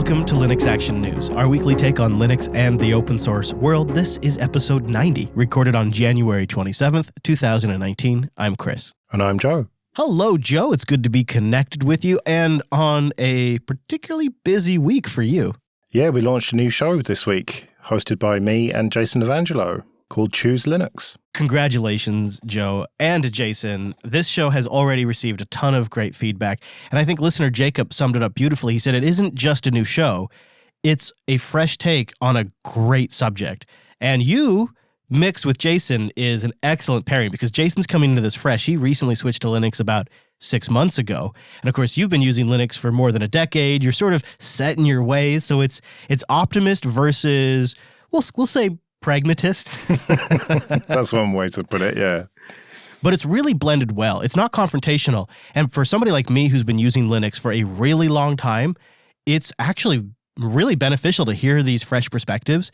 Welcome to Linux Action News, our weekly take on Linux and the open source world. This is episode 90, recorded on January 27th, 2019. I'm Chris. And I'm Joe. Hello, Joe. It's good to be connected with you and on a particularly busy week for you. Yeah, we launched a new show this week, hosted by me and Jason Evangelo, called Choose Linux. Congratulations, Joe and Jason. This show has already received a ton of great feedback, and I think listener Jacob summed it up beautifully. He said it isn't just a new show, it's a fresh take on a great subject. And you, mixed with Jason, is an excellent pairing because Jason's coming into this fresh. He recently switched to Linux about 6 months ago. And of course, you've been using Linux for more than a decade. You're sort of set in your ways. So it's optimist versus, we'll say, pragmatist. That's one way to put it, yeah. But it's really blended well. It's not confrontational. And for somebody like me who's been using Linux for a really long time, it's actually really beneficial to hear these fresh perspectives,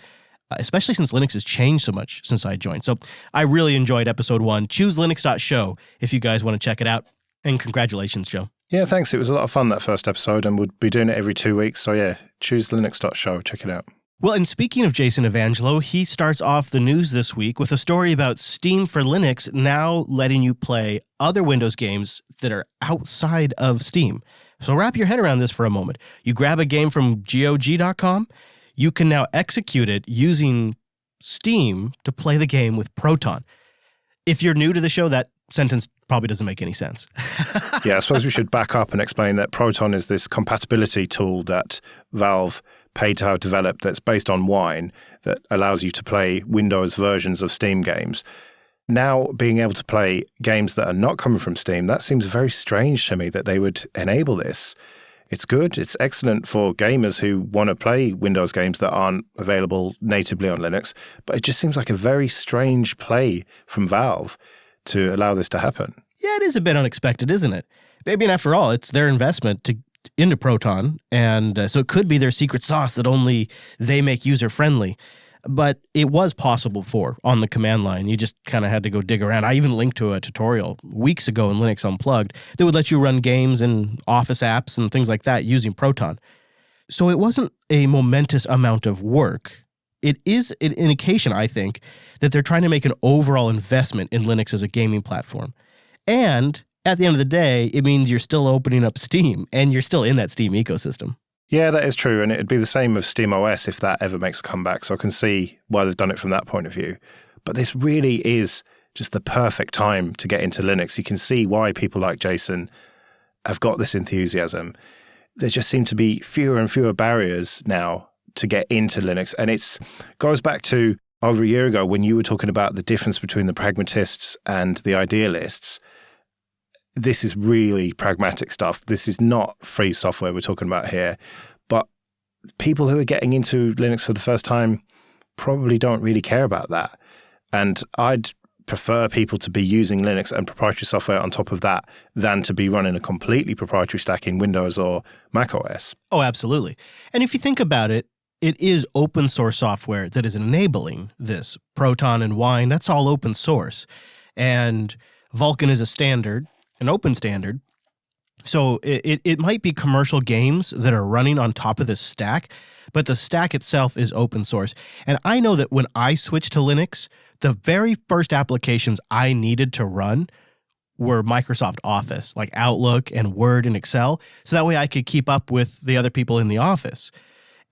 especially since Linux has changed so much since I joined. So I really enjoyed episode 1. ChooseLinux.show if you guys want to check it out. And congratulations, Joe. Yeah, thanks. It was a lot of fun, that first episode, and we'll be doing it every 2 weeks. So yeah, ChooseLinux.show. Check it out. Well, and speaking of Jason Evangelo, he starts off the news this week with a story about Steam for Linux now letting you play other Windows games that are outside of Steam. So wrap your head around this for a moment. You grab a game from GOG.com, you can now execute it using Steam to play the game with Proton. If you're new to the show, that sentence probably doesn't make any sense. Yeah, I suppose we should back up and explain that Proton is this compatibility tool that Valve paid to have developed that's based on Wine that allows you to play Windows versions of Steam games. Now, being able to play games that are not coming from Steam, that seems very strange to me that they would enable this. It's good. It's excellent for gamers who want to play Windows games that aren't available natively on Linux, but it just seems like a very strange play from Valve to allow this to happen. Yeah, it is a bit unexpected, isn't it? I mean, after all, it's their investment into Proton, and so it could be their secret sauce that only they make user-friendly. But it was possible for on the command line. You just kind of had to go dig around. I even linked to a tutorial weeks ago in Linux Unplugged that would let you run games and Office apps and things like that using Proton. So it wasn't a momentous amount of work. It is an indication, I think, that they're trying to make an overall investment in Linux as a gaming platform. And at the end of the day, it means you're still opening up Steam, and you're still in that Steam ecosystem. Yeah, that is true, and it'd be the same with SteamOS if that ever makes a comeback, so I can see why they've done it from that point of view. But this really is just the perfect time to get into Linux. You can see why people like Jason have got this enthusiasm. There just seem to be fewer and fewer barriers now to get into Linux, and it goes back to over a year ago when you were talking about the difference between the pragmatists and the idealists. This is really pragmatic stuff. This is not free software we're talking about here. But people who are getting into Linux for the first time probably don't really care about that. And I'd prefer people to be using Linux and proprietary software on top of that than to be running a completely proprietary stack in Windows or Mac OS. Oh, absolutely. And if you think about it, it is open source software that is enabling this. Proton and Wine, that's all open source. And Vulkan is a standard, an open standard. So it might be commercial games that are running on top of this stack, but the stack itself is open source. And I know that when I switched to Linux, the very first applications I needed to run were Microsoft Office, like Outlook and Word and Excel, so that way I could keep up with the other people in the office.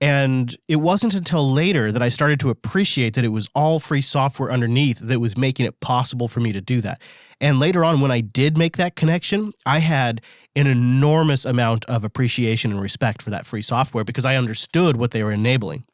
And it wasn't until later that I started to appreciate that it was all free software underneath that was making it possible for me to do that. And later on, when I did make that connection, I had an enormous amount of appreciation and respect for that free software because I understood what they were enabling.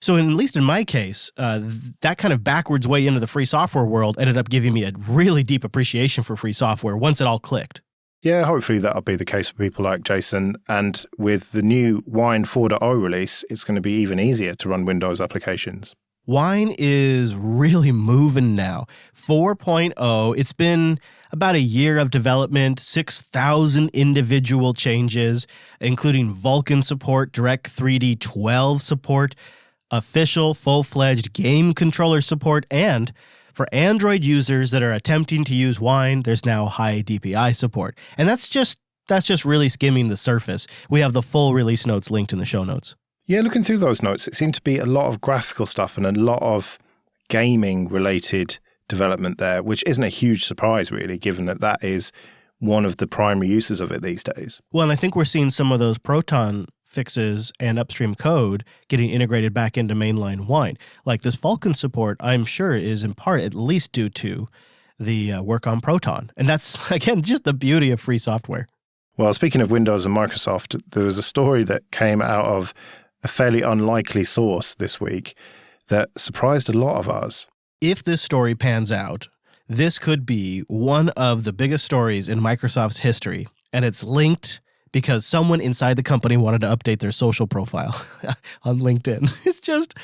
So at least in my case, that kind of backwards way into the free software world ended up giving me a really deep appreciation for free software once it all clicked. Yeah, hopefully that'll be the case for people like Jason. And with the new Wine 4.0 release, it's going to be even easier to run Windows applications. Wine is really moving now. 4.0, it's been about a year of development, 6,000 individual changes, including Vulkan support, Direct3D 12 support, official full-fledged game controller support, and for Android users that are attempting to use Wine, there's now high DPI support. And that's just really skimming the surface. We have the full release notes linked in the show notes. Yeah, looking through those notes, it seemed to be a lot of graphical stuff and a lot of gaming-related development there, which isn't a huge surprise, really, given that that is one of the primary uses of it these days. Well, and I think we're seeing some of those Proton fixes and upstream code getting integrated back into mainline Wine. Like this Vulkan support, I'm sure, is in part at least due to the work on Proton. And that's, again, just the beauty of free software. Well, speaking of Windows and Microsoft, there was a story that came out of a fairly unlikely source this week that surprised a lot of us. If this story pans out, this could be one of the biggest stories in Microsoft's history, and it's linked because someone inside the company wanted to update their social profile on LinkedIn. It's just,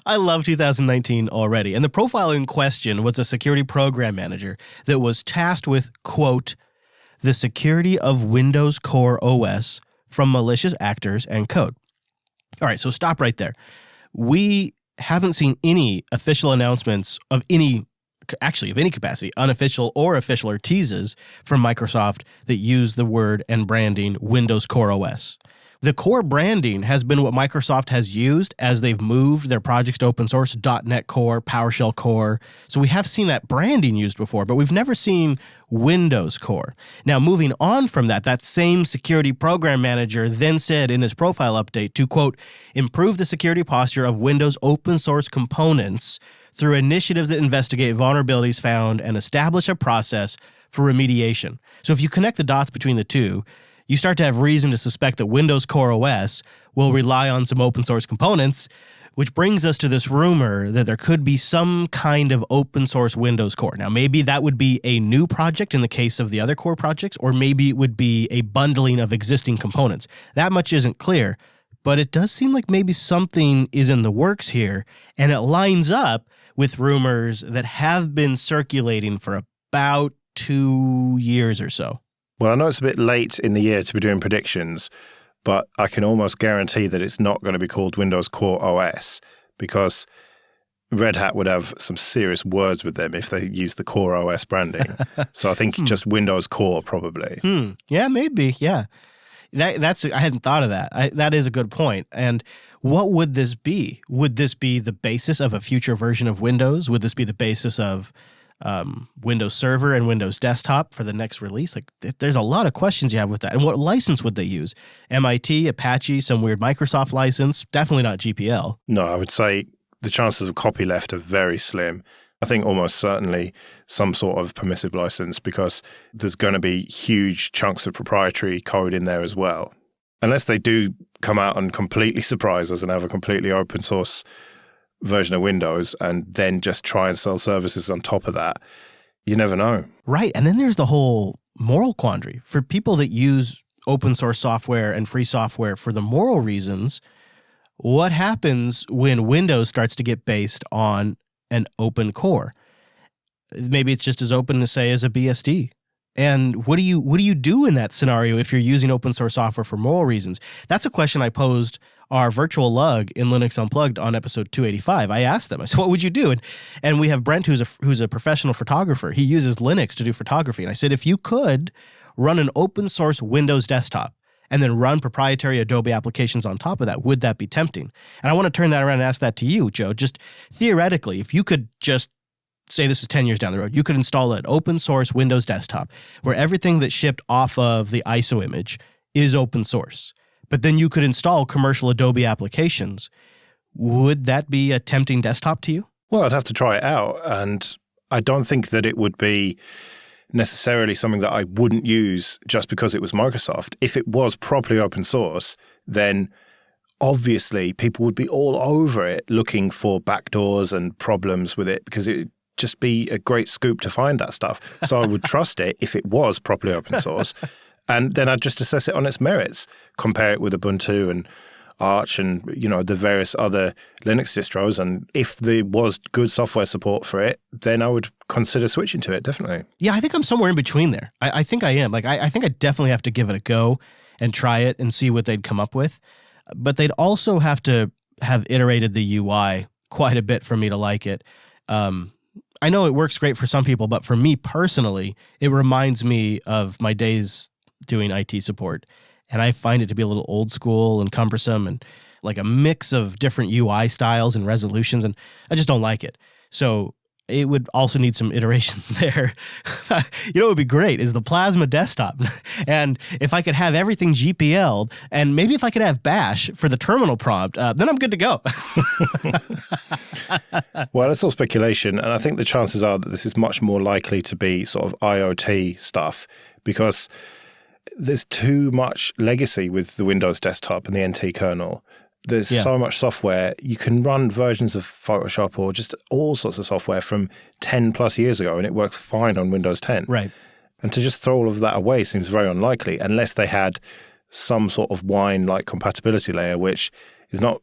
I love 2019 already. And the profile in question was a security program manager that was tasked with, quote, the security of Windows Core OS from malicious actors and code. All right, so stop right there. We haven't seen any official announcements of any capacity, unofficial or official, or teases from Microsoft that use the word and branding Windows Core OS. The core branding has been what Microsoft has used as they've moved their projects to open source, .NET Core, PowerShell Core. So we have seen that branding used before, but we've never seen Windows Core. Now, moving on from that, that same security program manager then said in his profile update to, quote, improve the security posture of Windows open source components through initiatives that investigate vulnerabilities found and establish a process for remediation. So if you connect the dots between the two, you start to have reason to suspect that Windows Core OS will rely on some open source components, which brings us to this rumor that there could be some kind of open source Windows Core. Now, maybe that would be a new project in the case of the other core projects, or maybe it would be a bundling of existing components. That much isn't clear, but it does seem like maybe something is in the works here, and it lines up with rumors that have been circulating for about 2 years or so. Well, I know it's a bit late in the year to be doing predictions, but I can almost guarantee that it's not going to be called Windows Core OS, because Red Hat would have some serious words with them if they used the Core OS branding. So I think just Windows Core probably. Yeah, maybe. Yeah. That's I hadn't thought of that. That is a good point. And what would this be? Would this be the basis of a future version of Windows? Would this be the basis of Windows Server and Windows Desktop for the next release? Like, there's a lot of questions you have with that. And what license would they use? MIT, Apache, some weird Microsoft license? Definitely not GPL. No, I would say the chances of copyleft are very slim. I think almost certainly some sort of permissive license, because there's going to be huge chunks of proprietary code in there as well. Unless they do come out and completely surprise us and have a completely open source version of Windows and then just try and sell services on top of that. You never know. Right. And then there's the whole moral quandary. For people that use open source software and free software for the moral reasons, what happens when Windows starts to get based on an open core? Maybe it's just as open to say as a BSD. And what do you do in that scenario if you're using open source software for moral reasons? That's a question I posed our virtual lug in Linux Unplugged on episode 285. I asked them, I said, what would you do? And we have Brent, who's a professional photographer. He uses Linux to do photography. And I said, if you could run an open source Windows desktop and then run proprietary Adobe applications on top of that, would that be tempting? And I want to turn that around and ask that to you, Joe. Just theoretically, if you could just say this is 10 years down the road, you could install an open source Windows desktop where everything that's shipped off of the ISO image is open source, but then you could install commercial Adobe applications. Would that be a tempting desktop to you? Well, I'd have to try it out. And I don't think that it would be necessarily something that I wouldn't use just because it was Microsoft. If it was properly open source, then obviously people would be all over it looking for backdoors and problems with it, because it would just be a great scoop to find that stuff. So I would trust it if it was properly open source. And then I'd just assess it on its merits, compare it with Ubuntu and Arch and, the various other Linux distros. And if there was good software support for it, then I would consider switching to it, definitely. Yeah, I think I'm somewhere in between there. I think I am. I think I definitely have to give it a go and try it and see what they'd come up with. But they'd also have to have iterated the UI quite a bit for me to like it. I know it works great for some people, but for me personally, it reminds me of my days doing IT support. And I find it to be a little old school and cumbersome. And like a mix of different UI styles and resolutions, and I just don't like it. So it would also need some iteration there. You know what would be great is the Plasma desktop. And if I could have everything GPL'd, and maybe if I could have Bash for the terminal prompt, then I'm good to go. Well, it's all speculation, and I think the chances are that this is much more likely to be sort of IoT stuff, because there's too much legacy with the Windows desktop and the NT kernel. There's so much software. You can run versions of Photoshop or just all sorts of software from 10 plus years ago, and it works fine on Windows 10. Right. And to just throw all of that away seems very unlikely, unless they had some sort of wine-like compatibility layer, which is not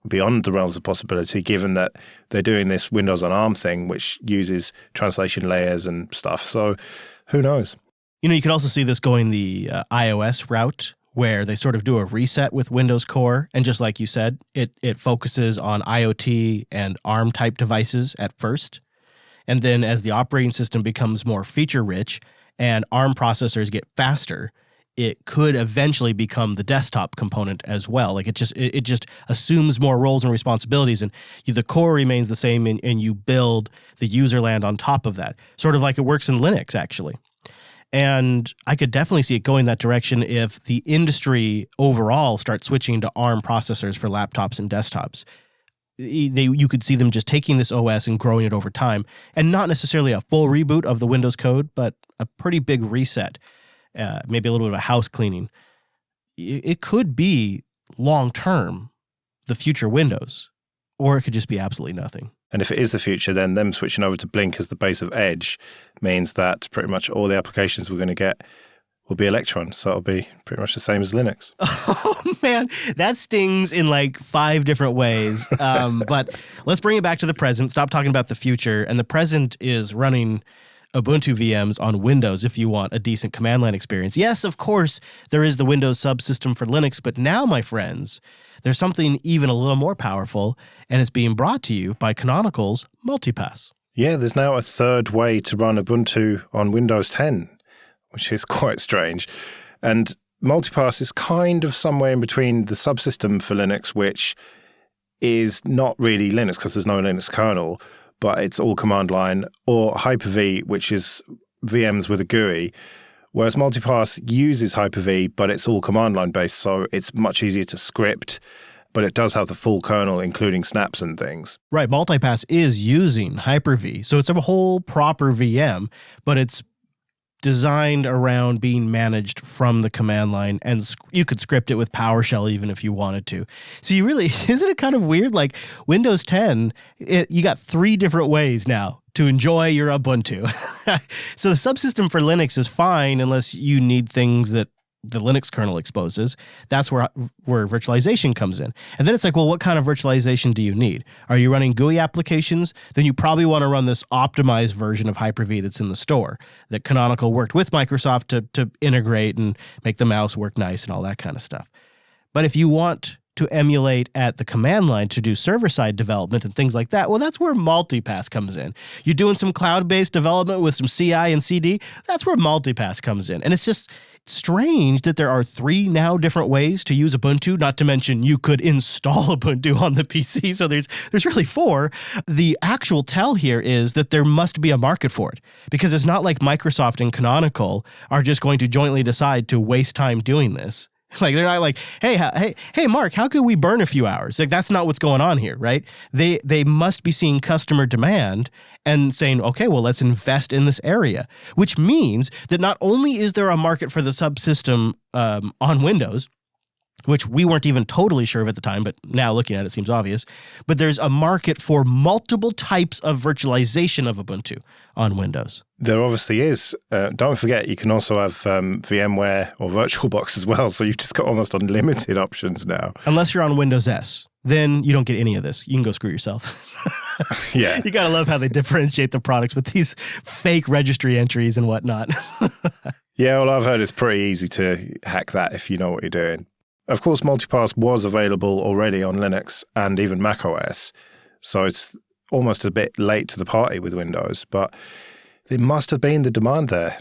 beyond the realms of possibility, given that they're doing this Windows on ARM thing, which uses translation layers and stuff. So who knows? You know, you could also see this going the iOS route, where they sort of do a reset with Windows Core. And just like you said, it focuses on IoT and ARM-type devices at first. And then as the operating system becomes more feature-rich and ARM processors get faster, it could eventually become the desktop component as well. Like it just assumes more roles and responsibilities, and the core remains the same, and you build the user land on top of that. Sort of like it works in Linux, actually. And I could definitely see it going that direction if the industry overall starts switching to ARM processors for laptops and desktops. You could see them just taking this OS and growing it over time, and not necessarily a full reboot of the Windows code, but a pretty big reset, maybe a little bit of a house cleaning. It could be long-term the future Windows, or it could just be absolutely nothing. And if it is the future, then them switching over to Blink as the base of Edge means that pretty much all the applications we're going to get will be Electron. So it'll be pretty much the same as Linux. Oh, man, that stings in like 5 different ways. But let's bring it back to the present. Stop talking about the future. And the present is running Ubuntu VMs on Windows if you want a decent command line experience. Yes, of course, there is the Windows subsystem for Linux, but now, my friends, there's something even a little more powerful, and it's being brought to you by Canonical's Multipass. Yeah, there's now a third way to run Ubuntu on Windows 10, which is quite strange. And Multipass is kind of somewhere in between the subsystem for Linux, which is not really Linux because there's no Linux kernel, but it's all command line, or Hyper-V, which is VMs with a GUI, whereas Multipass uses Hyper-V, but it's all command line based, so it's much easier to script, but it does have the full kernel, including snaps and things. Right, Multipass is using Hyper-V, so it's a whole proper VM, but it's designed around being managed from the command line, and you could script it with PowerShell even if you wanted to. So you really, isn't it kind of weird? Like Windows 10, you got 3 different ways now to enjoy your Ubuntu. So the subsystem for Linux is fine unless you need things that the Linux kernel exposes. That's where virtualization comes in. And then it's like, well, what kind of virtualization do you need? Are you running GUI applications? Then you probably want to run this optimized version of Hyper-V that's in the store that Canonical worked with Microsoft to integrate and make the mouse work nice and all that kind of stuff. But if you want to emulate at the command line to do server-side development and things like that, well, that's where Multipass comes in. You're doing some cloud-based development with some CI and CD, that's where Multipass comes in. And it's just strange that there are 3 now different ways to use Ubuntu, not to mention you could install Ubuntu on the PC, so there's really 4. The actual tell here is that there must be a market for it, because it's not like Microsoft and Canonical are just going to jointly decide to waste time doing this. Like, they're not like, hey, Mark, how could we burn a few hours? Like, that's not what's going on here, right? They must be seeing customer demand and saying, okay, well, let's invest in this area, which means that not only is there a market for the subsystem on Windows, which we weren't even totally sure of at the time, but now looking at it seems obvious, but there's a market for multiple types of virtualization of Ubuntu on Windows. There obviously is. Don't forget, you can also have VMware or VirtualBox as well, so you've just got almost unlimited options now. Unless you're on Windows S, then you don't get any of this. You can go screw yourself. Yeah. You got to love how they differentiate the products with these fake registry entries and whatnot. Yeah, well, I've heard it's pretty easy to hack that if you know what you're doing. Of course, Multipass was available already on Linux and even macOS, so it's almost a bit late to the party with Windows, but there must have been the demand there.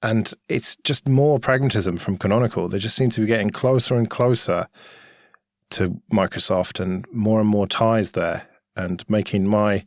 And it's just more pragmatism from Canonical. They just seem to be getting closer and closer to Microsoft and more ties there, and making my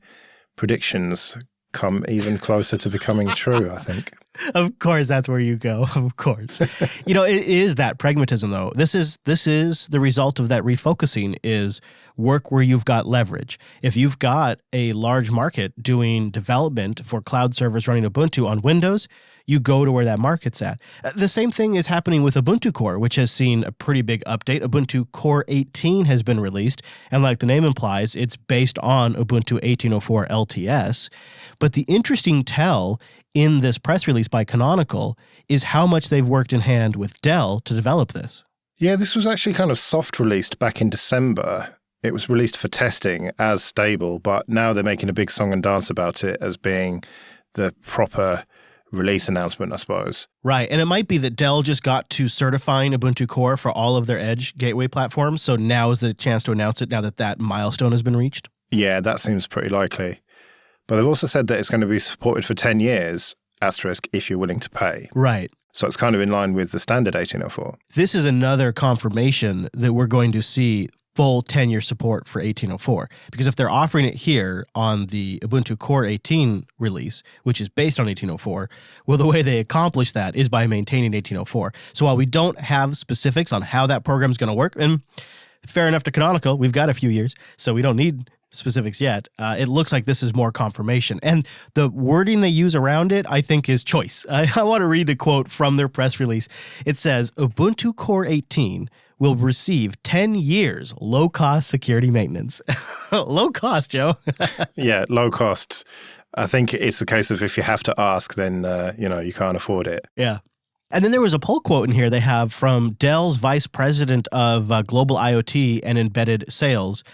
predictions come even closer to becoming true, I think. Of course, that's where you go. Of course. It is that pragmatism, though. This is the result of that refocusing, is work where you've got leverage. If you've got a large market doing development for cloud servers running Ubuntu on Windows, you go to where that market's at. The same thing is happening with Ubuntu Core, which has seen a pretty big update. Ubuntu Core 18 has been released, and like the name implies, it's based on Ubuntu 1804 LTS. But the interesting tell in this press release by Canonical is how much they've worked in hand with Dell to develop this. Yeah, this was actually kind of soft released back in December. It was released for testing as stable, but now they're making a big song and dance about it as being the proper release announcement, I suppose. Right, and it might be that Dell just got to certifying Ubuntu Core for all of their Edge gateway platforms, so now is the chance to announce it now that that milestone has been reached? Yeah, that seems pretty likely. But they've also said that it's going to be supported for 10 years, asterisk, if you're willing to pay. Right. So it's kind of in line with the standard 1804. This is another confirmation that we're going to see full 10-year support for 1804. Because if they're offering it here on the Ubuntu Core 18 release, which is based on 1804, well, the way they accomplish that is by maintaining 1804. So while we don't have specifics on how that program is going to work, and fair enough to Canonical, we've got a few years, so we don't need specifics yet. It looks like this is more confirmation. And the wording they use around it, I think, is choice. I want to read the quote from their press release. It says, Ubuntu Core 18 will receive 10 years low-cost security maintenance. Low cost, Joe. Yeah, low costs. I think it's a case of if you have to ask, then, you can't afford it. Yeah. And then there was a poll quote in here they have from Dell's vice president of global IoT and embedded sales.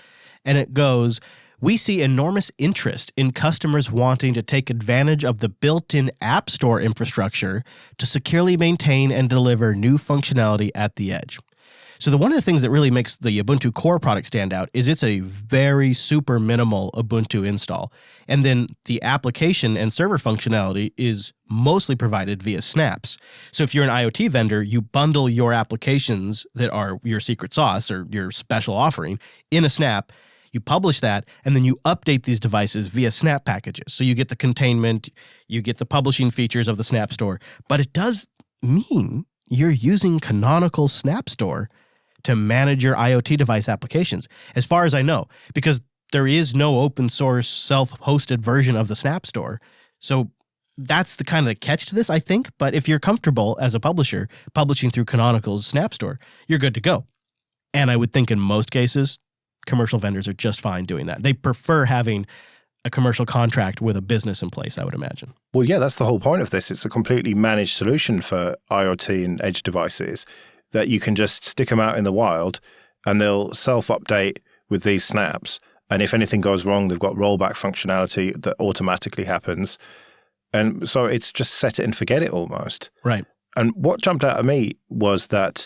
And it goes, we see enormous interest in customers wanting to take advantage of the built-in App Store infrastructure to securely maintain and deliver new functionality at the edge. So one of the things that really makes the Ubuntu Core product stand out is it's a very super minimal Ubuntu install. And then the application and server functionality is mostly provided via snaps. So if you're an IoT vendor, you bundle your applications that are your secret sauce or your special offering in a snap. You publish that, and then you update these devices via snap packages. So you get the containment, you get the publishing features of the Snap Store, but it does mean you're using Canonical Snap Store to manage your IoT device applications, as far as I know, because there is no open source self-hosted version of the Snap Store. So that's the kind of catch to this, I think. But if you're comfortable as a publisher publishing through Canonical's Snap Store, you're good to go. And I would think in most cases, commercial vendors are just fine doing that. They prefer having a commercial contract with a business in place, I would imagine. Well, yeah, that's the whole point of this. It's a completely managed solution for IoT and edge devices that you can just stick them out in the wild and they'll self-update with these snaps. And if anything goes wrong, they've got rollback functionality that automatically happens. And so it's just set it and forget it almost. Right. And what jumped out at me was that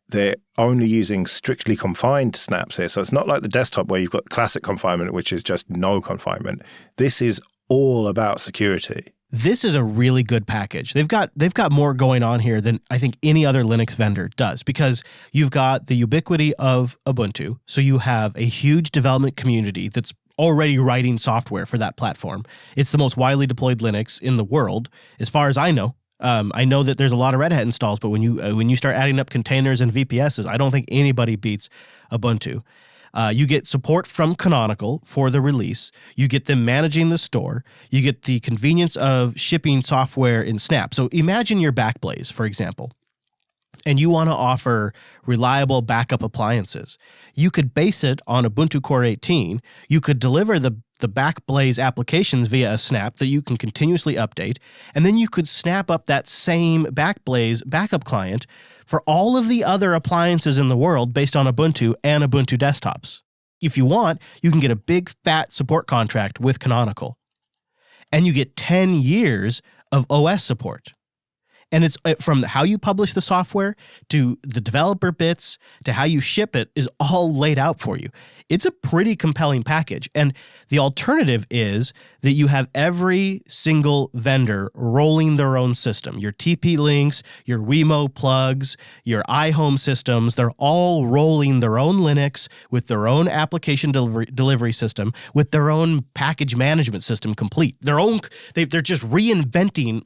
they're only using strictly confined snaps here. So it's not like the desktop where you've got classic confinement, which is just no confinement. This is all about security. This is a really good package. They've got more going on here than I think any other Linux vendor does, because you've got the ubiquity of Ubuntu. So you have a huge development community that's already writing software for that platform. It's the most widely deployed Linux in the world, as far as I know. I know that there's a lot of Red Hat installs, but when you start adding up containers and VPSs, I don't think anybody beats Ubuntu. You get support from Canonical for the release. You get them managing the store. You get the convenience of shipping software in Snap. So imagine your Backblaze, for example, and you want to offer reliable backup appliances. You could base it on Ubuntu Core 18. You could deliver the Backblaze applications via a snap that you can continuously update, and then you could snap up that same Backblaze backup client for all of the other appliances in the world based on Ubuntu and Ubuntu desktops. If you want, you can get a big fat support contract with Canonical, and you get 10 years of OS support. And it's from how you publish the software to the developer bits to how you ship it is all laid out for you. It's a pretty compelling package. And the alternative is that you have every single vendor rolling their own system. Your TP-Links, your Wemo plugs, your iHome systems, they're all rolling their own Linux with their own application delivery system, with their own package management system complete. They're just reinventing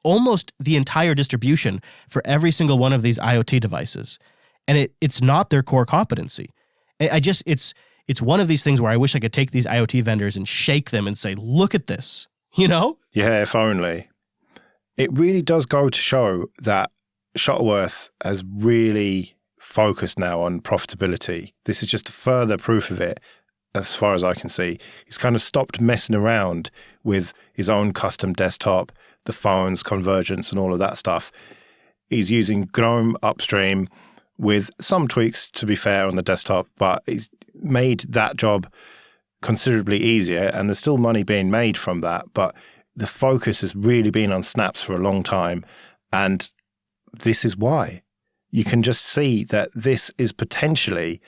almost the entire distribution for every single one of these IoT devices. And it's not their core competency. It's one of these things where I wish I could take these IoT vendors and shake them and say, look at this, you know? Yeah, if only. It really does go to show that Shuttleworth has really focused now on profitability. This is just further proof of it, as far as I can see. He's kind of stopped messing around with his own custom desktop, the phones, convergence, and all of that stuff. He's using GNOME upstream with some tweaks, to be fair, on the desktop, but he's made that job considerably easier, and there's still money being made from that, but the focus has really been on snaps for a long time, and this is why. You can just see that this is potentially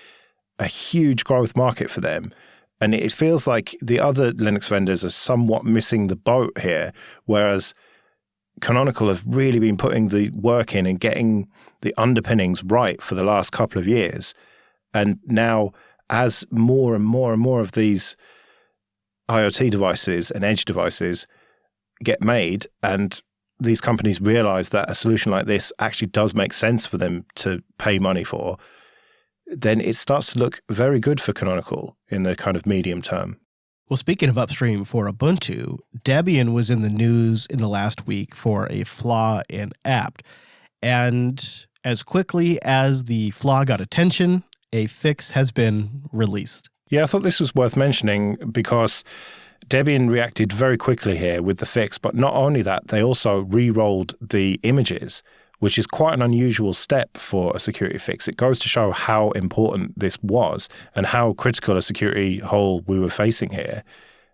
a huge growth market for them. And it feels like the other Linux vendors are somewhat missing the boat here, whereas Canonical have really been putting the work in and getting the underpinnings right for the last couple of years. And now, as more and more and more of these IoT devices and edge devices get made, and these companies realize that a solution like this actually does make sense for them to pay money for, then it starts to look very good for Canonical in the kind of medium term. Well, speaking of upstream for Ubuntu, Debian was in the news in the last week for a flaw in apt. And as quickly as the flaw got attention, a fix has been released. Yeah, I thought this was worth mentioning because Debian reacted very quickly here with the fix, but not only that, they also re-rolled the images, which is quite an unusual step for a security fix. It goes to show how important this was and how critical a security hole we were facing here.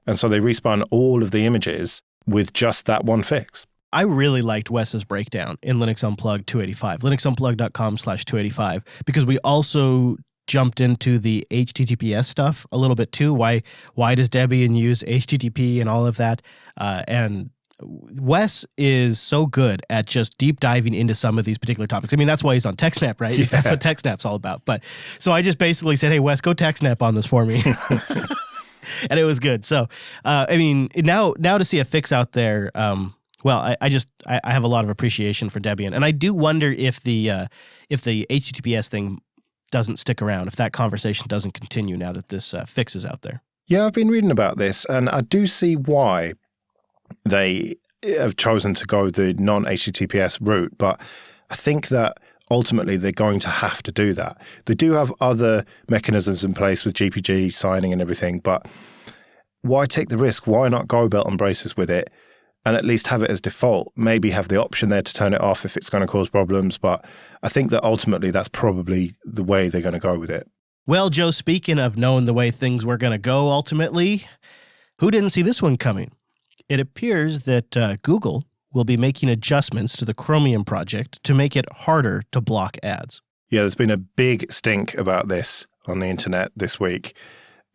And so they respun all of the images with just that one fix. I really liked Wes's breakdown in Linux Unplugged 285, linuxunplugged.com/285, because we also jumped into the HTTPS stuff a little bit too. Why does Debian use HTTP and all of that? And Wes is so good at just deep diving into some of these particular topics. I mean, that's why he's on TechSnap, right? Yeah. That's what TechSnap's all about. But so I just basically said, hey, Wes, go TechSnap on this for me. And it was good. So, I mean, now to see a fix out there, well, I have a lot of appreciation for Debian. And I do wonder if the HTTPS thing doesn't stick around, if that conversation doesn't continue now that this fix is out there. Yeah, I've been reading about this, and I do see why they have chosen to go the non-HTTPS route, but I think that ultimately they're going to have to do that. They do have other mechanisms in place with GPG signing and everything, but why take the risk? Why not go belt and braces with it and at least have it as default? Maybe have the option there to turn it off if it's going to cause problems, but I think that ultimately that's probably the way they're going to go with it. Well, Joe, speaking of knowing the way things were going to go ultimately, who didn't see this one coming? It appears that Google will be making adjustments to the Chromium project to make it harder to block ads. Yeah, there's been a big stink about this on the internet this week.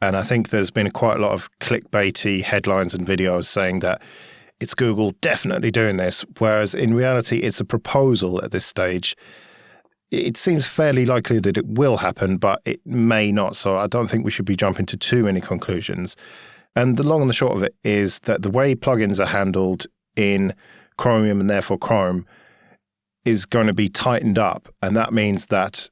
And I think there's been quite a lot of clickbaity headlines and videos saying that it's Google definitely doing this, whereas in reality, it's a proposal at this stage. It seems fairly likely that it will happen, but it may not. So I don't think we should be jumping to too many conclusions. And the long and the short of it is that the way plugins are handled in Chromium and therefore Chrome is going to be tightened up. And that means that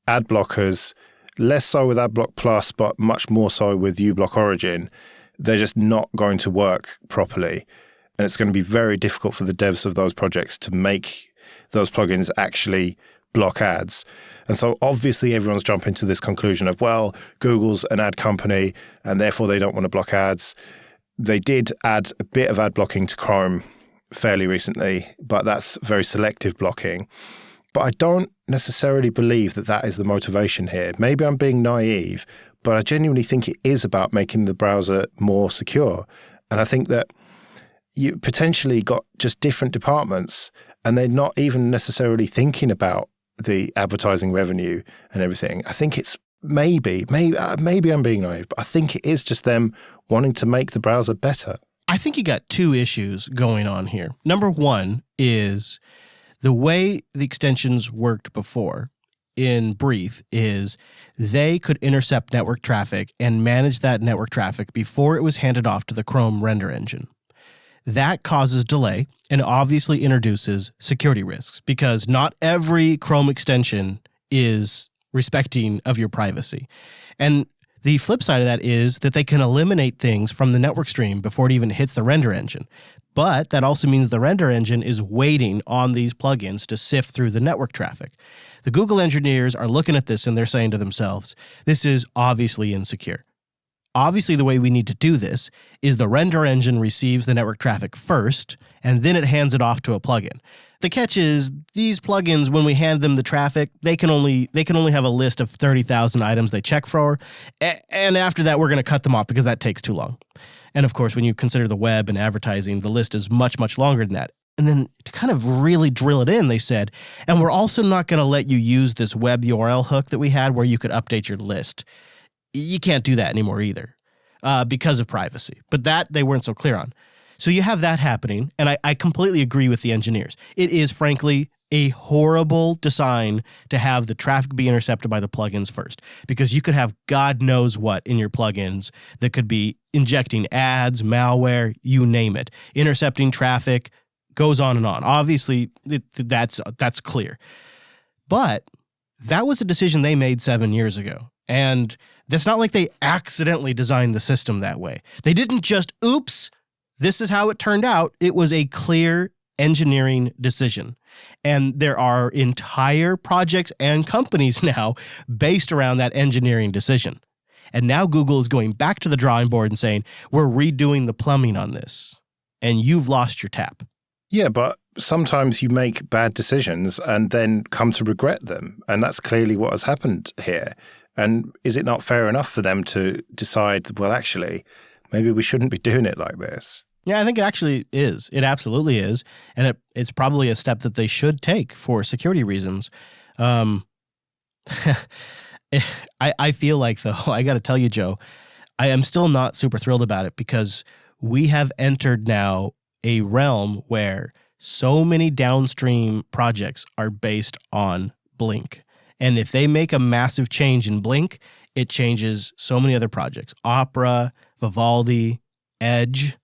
ad blockers, less so with AdBlock Plus, but much more so with uBlock Origin, they're just not going to work properly. And it's going to be very difficult for the devs of those projects to make those plugins actually block ads. And so obviously everyone's jumping to this conclusion of, well, Google's an ad company and therefore they don't want to block ads. They did add a bit of ad blocking to Chrome fairly recently, but that's very selective blocking. But I don't necessarily believe that that is the motivation here. Maybe I'm being naive, but I genuinely think it is about making the browser more secure. And I think that you potentially got just different departments and they're not even necessarily thinking about the advertising revenue and everything. I think it's maybe I'm being naive, but I think it is just them wanting to make the browser better. I think you got two issues going on here. Number one is the way the extensions worked before, in brief, is they could intercept network traffic and manage that network traffic before it was handed off to the Chrome render engine. That causes delay and obviously introduces security risks because not every Chrome extension is respecting of your privacy. And the flip side of that is that they can eliminate things from the network stream before it even hits the render engine. But that also means the render engine is waiting on these plugins to sift through the network traffic. The Google engineers are looking at this and they're saying to themselves, this is obviously insecure. Obviously, the way we need to do this is the render engine receives the network traffic first, and then it hands it off to a plugin. The catch is these plugins, when we hand them the traffic, they can only have a list of 30,000 items they check for, and after that, we're going to cut them off because that takes too long. And of course, when you consider the web and advertising, the list is much, much longer than that. And then to kind of really drill it in, they said, and we're also not going to let you use this web URL hook that we had where you could update your list. You can't do that anymore either because of privacy. But that they weren't so clear on. So you have that happening, and I completely agree with the engineers. It is, frankly, a horrible design to have the traffic be intercepted by the plugins first, because you could have God knows what in your plugins that could be injecting ads, malware, you name it, intercepting traffic, goes on and on. Obviously, that's clear. But that was a decision they made 7 years ago. And it's not like they accidentally designed the system that way. They didn't just, oops, this is how it turned out. It was a clear engineering decision. And there are entire projects and companies now based around that engineering decision. And now Google is going back to the drawing board and saying, we're redoing the plumbing on this. And you've lost your tap. Yeah, but sometimes you make bad decisions and then come to regret them. And that's clearly what has happened here. And is it not fair enough for them to decide, well, actually, maybe we shouldn't be doing it like this? Yeah, I think it actually is. It absolutely is. And it's probably a step that they should take for security reasons. I feel like, though, I got to tell you, Joe, I am still not super thrilled about it because we have entered now a realm where so many downstream projects are based on Blink. And if they make a massive change in Blink, it changes so many other projects. Opera, Vivaldi, Edge.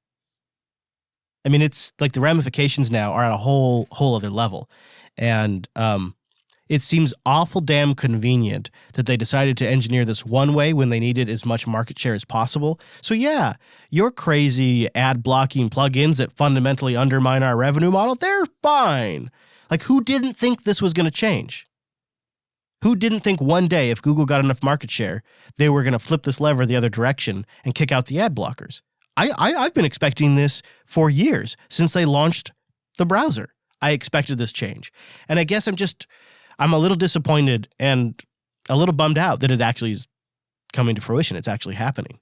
I mean, it's like the ramifications now are at a whole other level. And it seems awful damn convenient that they decided to engineer this one way when they needed as much market share as possible. So yeah, your crazy ad blocking plugins that fundamentally undermine our revenue model, they're fine. Like, who didn't think this was going to change? Who didn't think one day if Google got enough market share, they were going to flip this lever the other direction and kick out the ad blockers? I've been expecting this for years, since they launched the browser. I expected this change. And I guess I'm a little disappointed and a little bummed out that it actually is coming to fruition. It's actually happening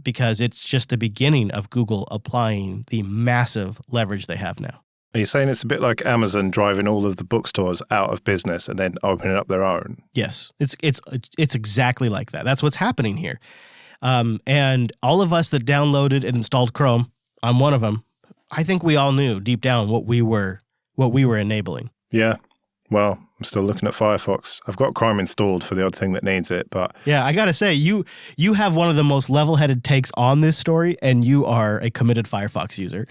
because it's just the beginning of Google applying the massive leverage they have now. Are you saying it's a bit like Amazon driving all of the bookstores out of business and then opening up their own? Yes, it's exactly like that. That's what's happening here. And all of us that downloaded and installed Chrome, I'm one of them. I think we all knew deep down what we were enabling. Yeah. Well, I'm still looking at Firefox. I've got Chrome installed for the odd thing that needs it, but yeah, I gotta say, you have one of the most level-headed takes on this story, and you are a committed Firefox user.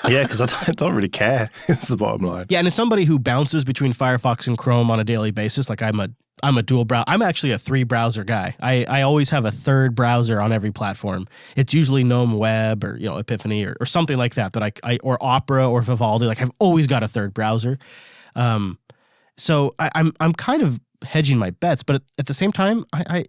Yeah, because I don't really care. It's the bottom line. Yeah, and as somebody who bounces between Firefox and Chrome on a daily basis, like I'm a dual browser. I'm actually a 3-browser guy. I always have a third browser on every platform. It's usually GNOME Web or Epiphany or something like that. That I or Opera or Vivaldi. Like, I've always got a third browser. So I'm kind of hedging my bets, but at the same time, I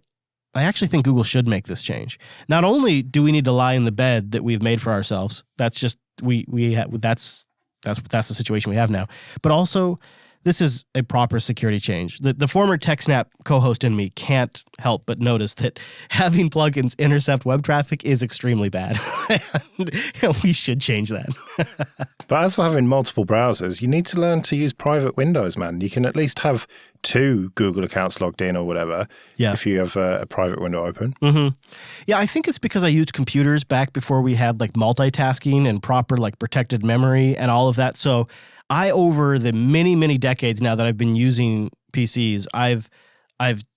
actually think Google should make this change. Not only do we need to lie in the bed that we've made for ourselves, that's just that's the situation we have now, but also this is a proper security change. The former TechSnap co-host in me can't help but notice that having plugins intercept web traffic is extremely bad. And we should change that. But as for having multiple browsers, you need to learn to use private windows, man. You can at least have 2 Google accounts logged in or whatever if you have a private window open. Mm-hmm. Yeah, I think it's because I used computers back before we had like multitasking and proper like protected memory and all of that. So over the many, many decades now that I've been using PCs, I've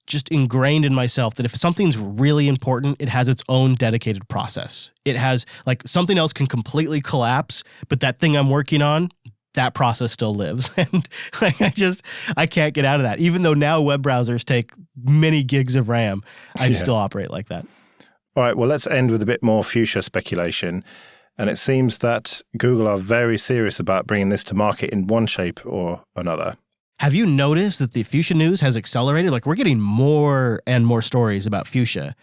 just ingrained in myself that if something's really important, it has its own dedicated process. It has, like, something else can completely collapse, but that thing I'm working on, that process still lives. And like, I can't get out of that. Even though now web browsers take many gigs of RAM, I still operate like that. All right, well, let's end with a bit more Fuchsia speculation. And it seems that Google are very serious about bringing this to market in one shape or another. Have you noticed that the Fuchsia news has accelerated? Like, we're getting more and more stories about Fuchsia,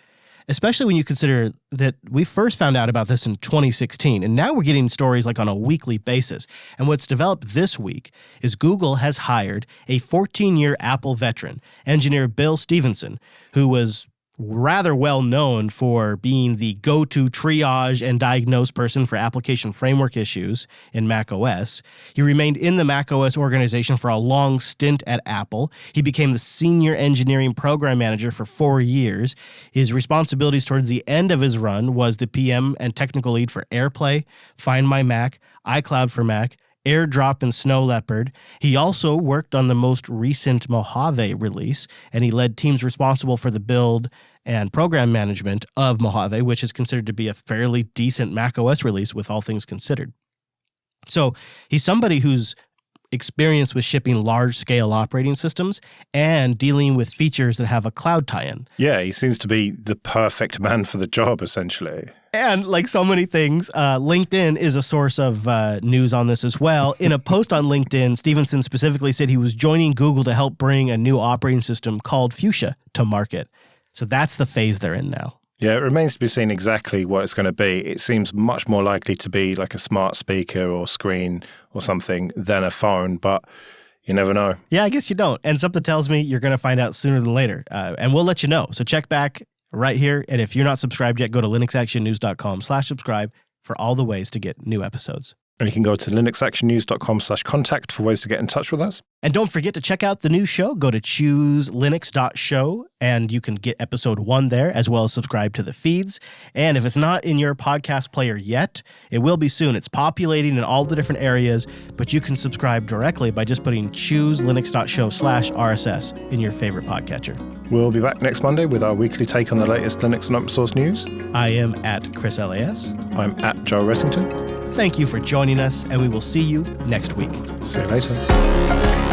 especially when you consider that we first found out about this in 2016, and now we're getting stories like on a weekly basis. And what's developed this week is Google has hired a 14-year Apple veteran, engineer Bill Stevenson, who was rather well known for being the go-to triage and diagnose person for application framework issues in macOS. He remained in the macOS organization for a long stint at Apple. He became the senior engineering program manager for 4 years. His responsibilities towards the end of his run was the PM and technical lead for AirPlay, Find My Mac, iCloud for Mac, AirDrop and Snow Leopard. He also worked on the most recent Mojave release, and he led teams responsible for the build and program management of Mojave, which is considered to be a fairly decent macOS release with all things considered. So he's somebody who's experienced with shipping large-scale operating systems and dealing with features that have a cloud tie-in. Yeah, he seems to be the perfect man for the job, essentially. And like so many things, LinkedIn is a source of news on this as well. In a post on LinkedIn, Stevenson specifically said he was joining Google to help bring a new operating system called Fuchsia to market. So that's the phase they're in now. Yeah, it remains to be seen exactly what it's going to be. It seems much more likely to be like a smart speaker or screen or something than a phone, but you never know. Yeah, I guess you don't. And something tells me you're going to find out sooner than later. And we'll let you know. So check back right here. And if you're not subscribed yet, go to linuxactionnews.com/subscribe for all the ways to get new episodes. And you can go to linuxactionnews.com/contact for ways to get in touch with us. And don't forget to check out the new show. Go to chooselinux.show, and you can get episode 1 there, as well as subscribe to the feeds. And if it's not in your podcast player yet, it will be soon. It's populating in all the different areas, but you can subscribe directly by just putting chooselinux.show/RSS in your favorite podcatcher. We'll be back next Monday with our weekly take on the latest Linux and open source news. I am at Chris LAS. I'm at Joe Ressington. Thank you for joining us, and we will see you next week. See you later.